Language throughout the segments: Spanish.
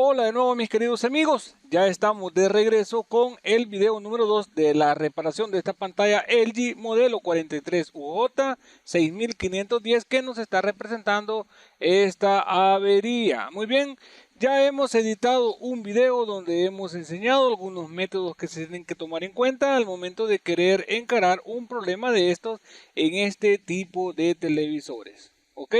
Hola de nuevo mis queridos amigos, ya estamos de regreso con el video número 2 de la reparación de esta pantalla LG modelo 43UJ 6510 que nos está representando esta avería. Muy bien, ya hemos editado un video donde hemos enseñado algunos métodos que se tienen que tomar en cuenta al momento de querer encarar un problema de estos en este tipo de televisores, ¿ok?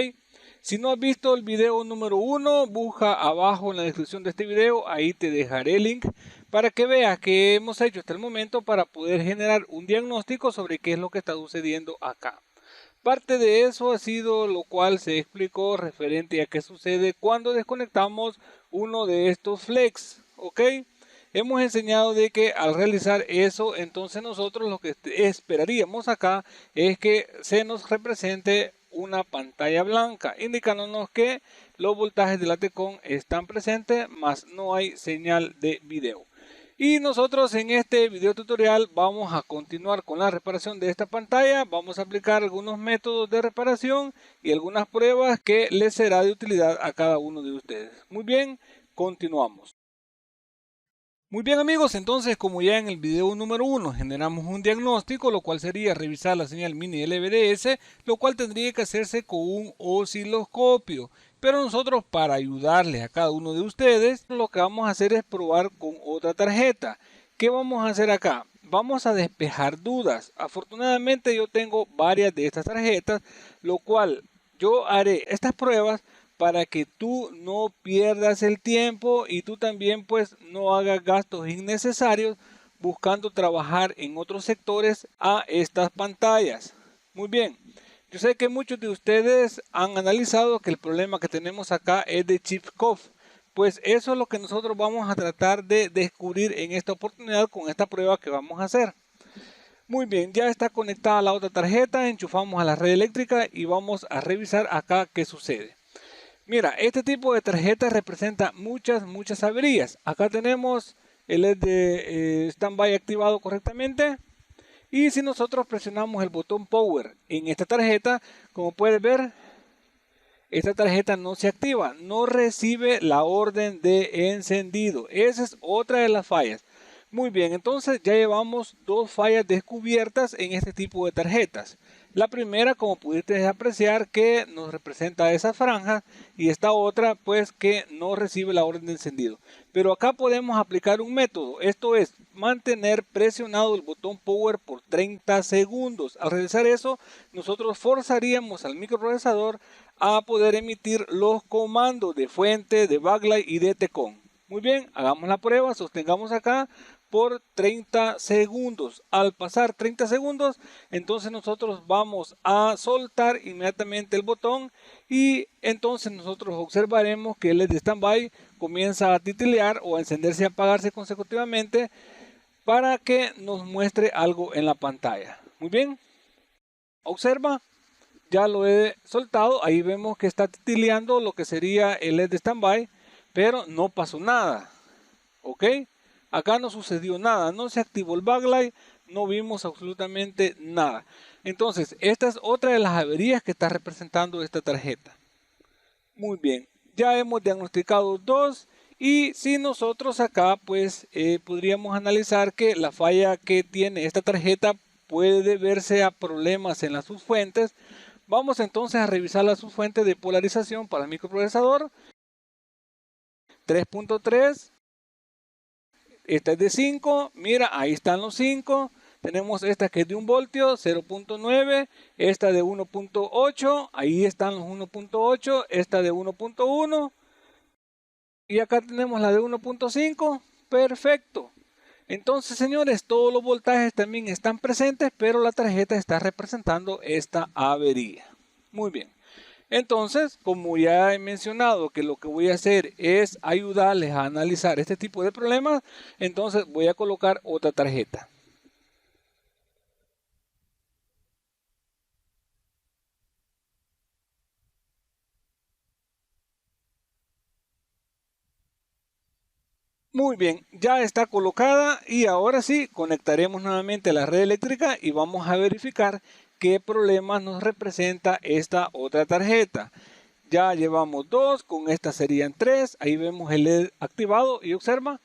Si no has visto el video número 1, busca abajo en la descripción de este video, ahí te dejaré el link para que veas qué hemos hecho hasta el momento para poder generar un diagnóstico sobre qué es lo que está sucediendo acá. Parte de eso ha sido lo cual se explicó referente a qué sucede cuando desconectamos uno de estos flex, ¿ok? Hemos enseñado de que al realizar eso, entonces nosotros lo que esperaríamos acá es que se nos represente una pantalla blanca, indicándonos que los voltajes de la Tecon están presentes, mas no hay señal de video. Y nosotros en este video tutorial vamos a continuar con la reparación de esta pantalla. Vamos a aplicar algunos métodos de reparación y algunas pruebas que les será de utilidad a cada uno de ustedes. Muy bien, continuamos. Muy bien amigos, entonces como ya en el video número 1 generamos un diagnóstico, lo cual sería revisar la señal mini LVDS, lo cual tendría que hacerse con un osciloscopio. Pero nosotros para ayudarles a cada uno de ustedes, lo que vamos a hacer es probar con otra tarjeta. ¿Qué vamos a hacer acá? Vamos a despejar dudas. Afortunadamente yo tengo varias de estas tarjetas, lo cual yo haré estas pruebas para que tú no pierdas el tiempo y tú también pues no hagas gastos innecesarios buscando trabajar en otros sectores a estas pantallas. Muy bien, yo sé que muchos de ustedes han analizado que el problema que tenemos acá es de chip cough. Pues eso es lo que nosotros vamos a tratar de descubrir en esta oportunidad con esta prueba que vamos a hacer. Muy bien, ya está conectada la otra tarjeta, enchufamos a la red eléctrica y vamos a revisar acá qué sucede. Mira, este tipo de tarjeta representa muchas averías. Acá tenemos el LED de standby activado correctamente. Y si nosotros presionamos el botón Power en esta tarjeta, como puedes ver, esta tarjeta no se activa, no recibe la orden de encendido. Esa es otra de las fallas. Muy bien, entonces ya llevamos dos fallas descubiertas en este tipo de tarjetas. La primera, como pudiste apreciar, que nos representa esa franja, y esta otra pues que no recibe la orden de encendido. Pero acá podemos aplicar un método, esto es mantener presionado el botón Power por 30 segundos. Al realizar eso, nosotros forzaríamos al microprocesador a poder emitir los comandos de fuente, de backlight y de Tecon. Muy bien, hagamos la prueba, sostengamos acá por 30 segundos. Al pasar 30 segundos, entonces nosotros vamos a soltar inmediatamente el botón y entonces nosotros observaremos que el LED de standby comienza a titilear o a encenderse y apagarse consecutivamente para que nos muestre algo en la pantalla. Muy bien, observa, ya lo he soltado, ahí vemos que está titileando lo que sería el LED de standby, pero no pasó nada, ¿ok? Acá no sucedió nada, no se activó el backlight, no vimos absolutamente nada. Entonces, esta es otra de las averías que está representando esta tarjeta. Muy bien, ya hemos diagnosticado dos y si nosotros acá pues podríamos analizar que la falla que tiene esta tarjeta puede deberse a problemas en las subfuentes. Vamos entonces a revisar la subfuente de polarización para el microprocesador. 3.3. Esta es de 5, mira, ahí están los 5. Tenemos esta que es de 1 voltio, 0.9. Esta de 1.8, ahí están los 1.8. Esta de 1.1. Y acá tenemos la de 1.5. Perfecto. Entonces, señores, todos los voltajes también están presentes, pero la tarjeta está representando esta avería. Muy bien. Entonces, como ya he mencionado que lo que voy a hacer es ayudarles a analizar este tipo de problemas, entonces voy a colocar otra tarjeta. Muy bien, ya está colocada y ahora sí conectaremos nuevamente a la red eléctrica y vamos a verificar qué problemas nos representa esta otra tarjeta. Ya llevamos 2, con esta serían 3. Ahí vemos el LED activado y observa,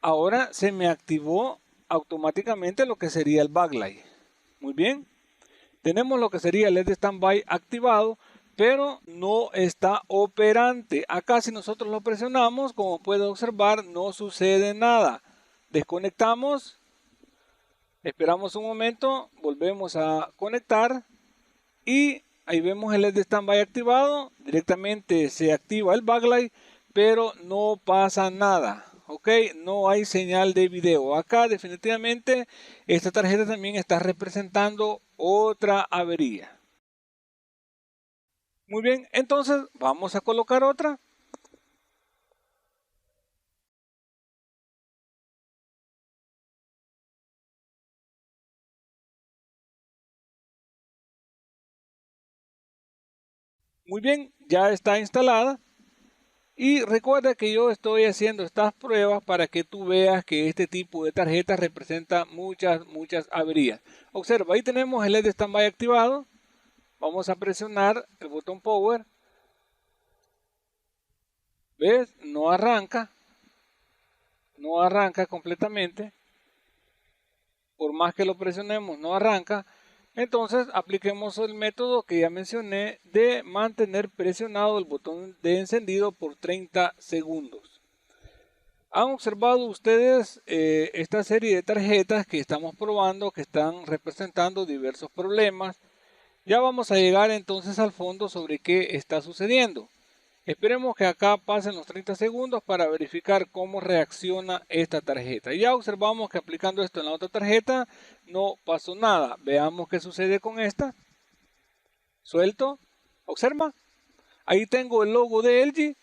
ahora se me activó automáticamente lo que sería el backlight. Muy bien. Tenemos lo que sería el LED standby activado, pero no está operante. Acá si nosotros lo presionamos, como puede observar, no sucede nada. Desconectamos, esperamos un momento, volvemos a conectar y ahí vemos el LED standby activado. Directamente se activa el backlight, pero no pasa nada. Ok, no hay señal de video. Acá definitivamente esta tarjeta también está representando otra avería. Muy bien, entonces vamos a colocar otra. Muy bien, ya está instalada. Y recuerda que yo estoy haciendo estas pruebas para que tú veas que este tipo de tarjeta representa muchas averías. Observa, ahí tenemos el LED standby activado. Vamos a presionar el botón Power. ¿Ves? No arranca completamente. Por más que lo presionemos, no arranca. Entonces apliquemos el método que ya mencioné de mantener presionado el botón de encendido por 30 segundos. ¿Han observado ustedes esta serie de tarjetas que estamos probando que están representando diversos problemas? Ya vamos a llegar entonces al fondo sobre qué está sucediendo. Esperemos que acá pasen los 30 segundos para verificar cómo reacciona esta tarjeta. Ya observamos que aplicando esto en la otra tarjeta no pasó nada. Veamos qué sucede con esta. Suelto. Observa. Ahí tengo el logo de LG.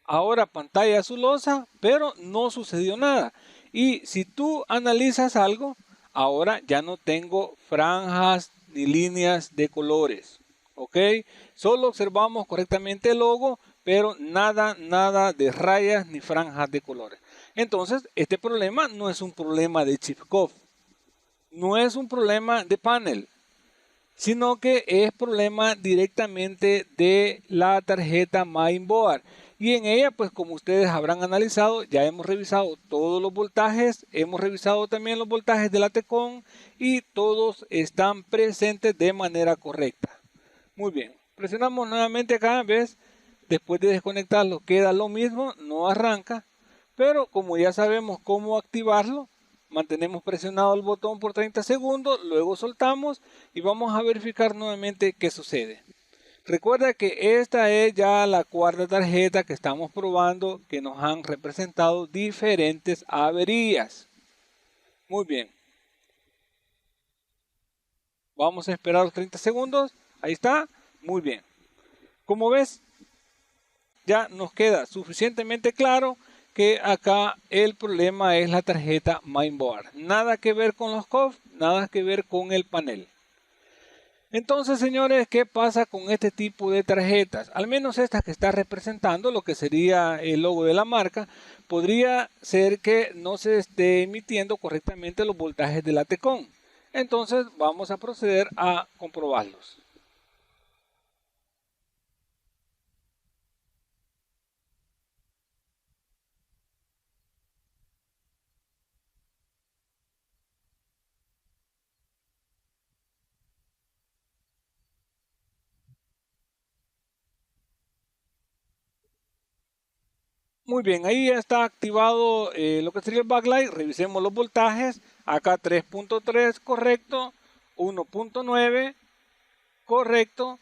Ahora pantalla azulosa, pero no sucedió nada. Y si tú analizas algo, ahora ya no tengo franjas ni líneas de colores. ¿Ok? Solo observamos correctamente el logo, pero nada de rayas ni franjas de colores. Entonces, este problema no es un problema de chip COF, no es un problema de panel, sino que es problema directamente de la tarjeta mainboard. Y en ella, pues como ustedes habrán analizado, ya hemos revisado todos los voltajes, hemos revisado también los voltajes de la Tecon y todos están presentes de manera correcta. Muy bien, presionamos nuevamente acá, ¿ves? Después de desconectarlo queda lo mismo, no arranca, pero como ya sabemos cómo activarlo, mantenemos presionado el botón por 30 segundos, luego soltamos y vamos a verificar nuevamente qué sucede. Recuerda que esta es ya la cuarta tarjeta que estamos probando que nos han representado diferentes averías. Muy bien. Vamos a esperar los 30 segundos. Ahí está. Muy bien. Como ves, ya nos queda suficientemente claro que acá el problema es la tarjeta mainboard. Nada que ver con los COF, nada que ver con el panel. Entonces, señores, ¿qué pasa con este tipo de tarjetas? Al menos estas que está representando lo que sería el logo de la marca, podría ser que no se esté emitiendo correctamente los voltajes de la Tecon. Entonces, vamos a proceder a comprobarlos. Muy bien, ahí ya está activado lo que sería el backlight. Revisemos los voltajes. Acá 3.3 correcto, 1.9 correcto.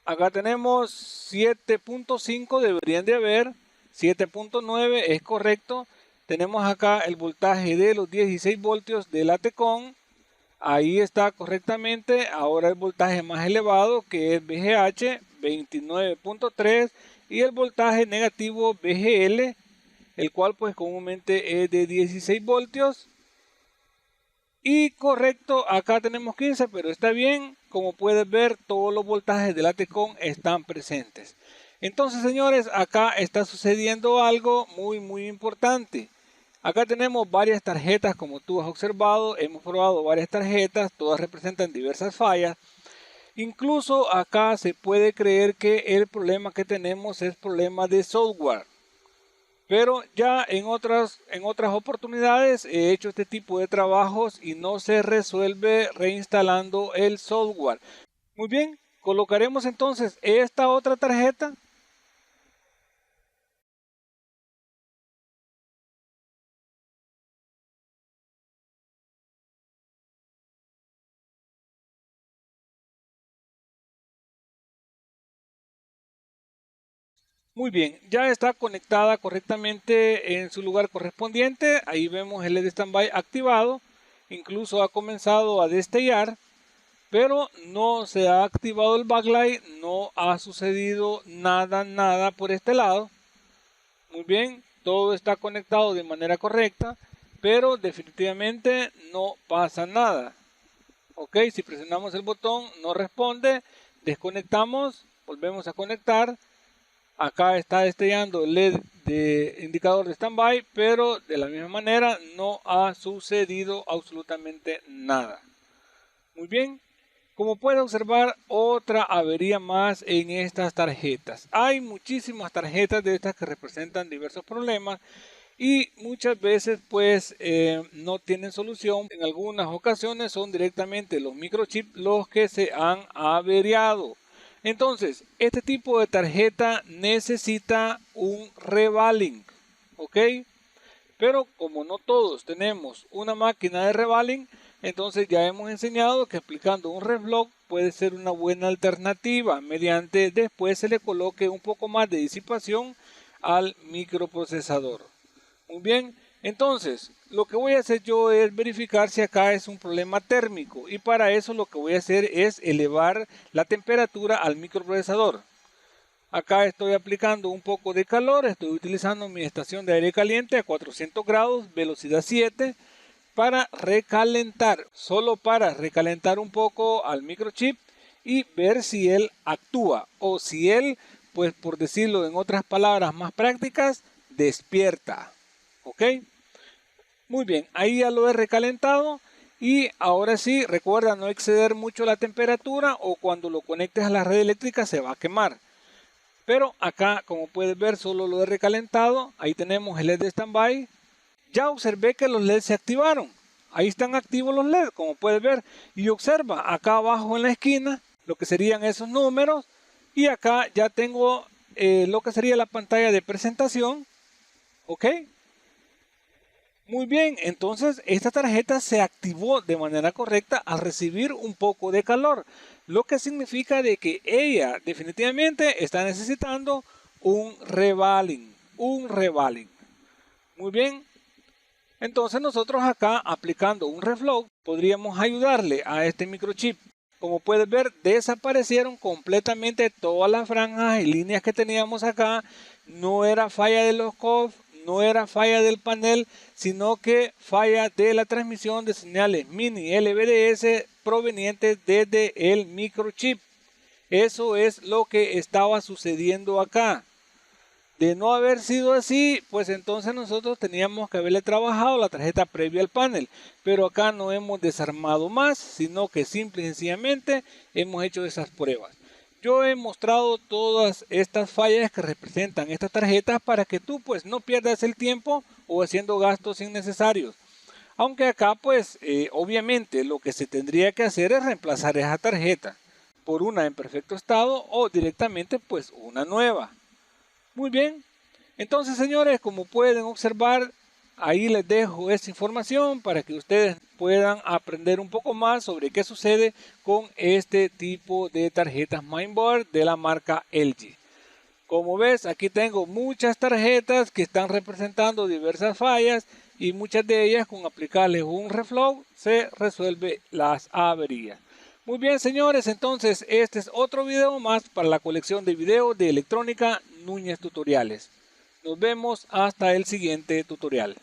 Acá tenemos 7.5, deberían de haber. 7.9 es correcto. Tenemos acá el voltaje de los 16 voltios de la Tecon. Ahí está correctamente. Ahora el voltaje más elevado, que es VGH 29.3, y el voltaje negativo VGL, el cual pues comúnmente es de 16 voltios. Y correcto, acá tenemos 15, pero está bien. Como puedes ver, todos los voltajes de la Tecon están presentes. Entonces, señores, acá está sucediendo algo muy importante. Acá tenemos varias tarjetas, como tú has observado. Hemos probado varias tarjetas, todas representan diversas fallas. Incluso acá se puede creer que el problema que tenemos es problema de software. Pero ya en otras oportunidades he hecho este tipo de trabajos y no se resuelve reinstalando el software. Muy bien, colocaremos entonces esta otra tarjeta. Muy bien, ya está conectada correctamente en su lugar correspondiente. Ahí vemos el LED standby activado. Incluso ha comenzado a destellar, pero no se ha activado el backlight. No ha sucedido nada por este lado. Muy bien, todo está conectado de manera correcta, pero definitivamente no pasa nada. Ok, si presionamos el botón no responde, desconectamos, volvemos a conectar. Acá está destellando el LED de indicador de standby, pero de la misma manera no ha sucedido absolutamente nada. Muy bien, como puede observar, otra avería más en estas tarjetas. Hay muchísimas tarjetas de estas que representan diversos problemas y muchas veces pues no tienen solución. En algunas ocasiones son directamente los microchips los que se han averiado. Entonces, este tipo de tarjeta necesita un revaling, ¿ok? Pero como no todos tenemos una máquina de revaling, entonces ya hemos enseñado que aplicando un reflow puede ser una buena alternativa, mediante después se le coloque un poco más de disipación al microprocesador. Muy bien, entonces lo que voy a hacer yo es verificar si acá es un problema térmico, y para eso lo que voy a hacer es elevar la temperatura al microprocesador. Acá estoy aplicando un poco de calor, estoy utilizando mi estación de aire caliente a 400 grados, velocidad 7, para recalentar, solo para recalentar un poco al microchip y ver si él actúa o si él, pues por decirlo en otras palabras más prácticas, despierta. ¿Ok? Muy bien, ahí ya lo he recalentado y ahora sí, recuerda no exceder mucho la temperatura o cuando lo conectes a la red eléctrica se va a quemar. Pero acá, como puedes ver, solo lo he recalentado. Ahí tenemos el LED de standby. Ya observé que los LEDs se activaron. Ahí están activos los LEDs, como puedes ver. Y observa, acá abajo en la esquina, lo que serían esos números. Y acá ya tengo lo que sería la pantalla de presentación. ¿Ok? Muy bien, entonces esta tarjeta se activó de manera correcta al recibir un poco de calor, lo que significa de que ella definitivamente está necesitando un revaling, Muy bien, entonces nosotros acá aplicando un reflow podríamos ayudarle a este microchip. Como puedes ver, desaparecieron completamente todas las franjas y líneas que teníamos acá. No era falla de los COF, no era falla del panel, sino que falla de la transmisión de señales mini LVDS provenientes desde el microchip. Eso es lo que estaba sucediendo acá. De no haber sido así, pues entonces nosotros teníamos que haberle trabajado la tarjeta previa al panel. Pero acá no hemos desarmado más, sino que simple y sencillamente hemos hecho esas pruebas. Yo he mostrado todas estas fallas que representan estas tarjetas para que tú pues no pierdas el tiempo o haciendo gastos innecesarios. Aunque acá pues obviamente lo que se tendría que hacer es reemplazar esa tarjeta por una en perfecto estado o directamente pues una nueva. Muy bien, entonces señores, como pueden observar, ahí les dejo esta información para que ustedes puedan aprender un poco más sobre qué sucede con este tipo de tarjetas mainboard de la marca LG. Como ves, aquí tengo muchas tarjetas que están representando diversas fallas y muchas de ellas con aplicarles un reflow se resuelve las averías. Muy bien señores, entonces este es otro video más para la colección de videos de electrónica Núñez Tutoriales. Nos vemos hasta el siguiente tutorial.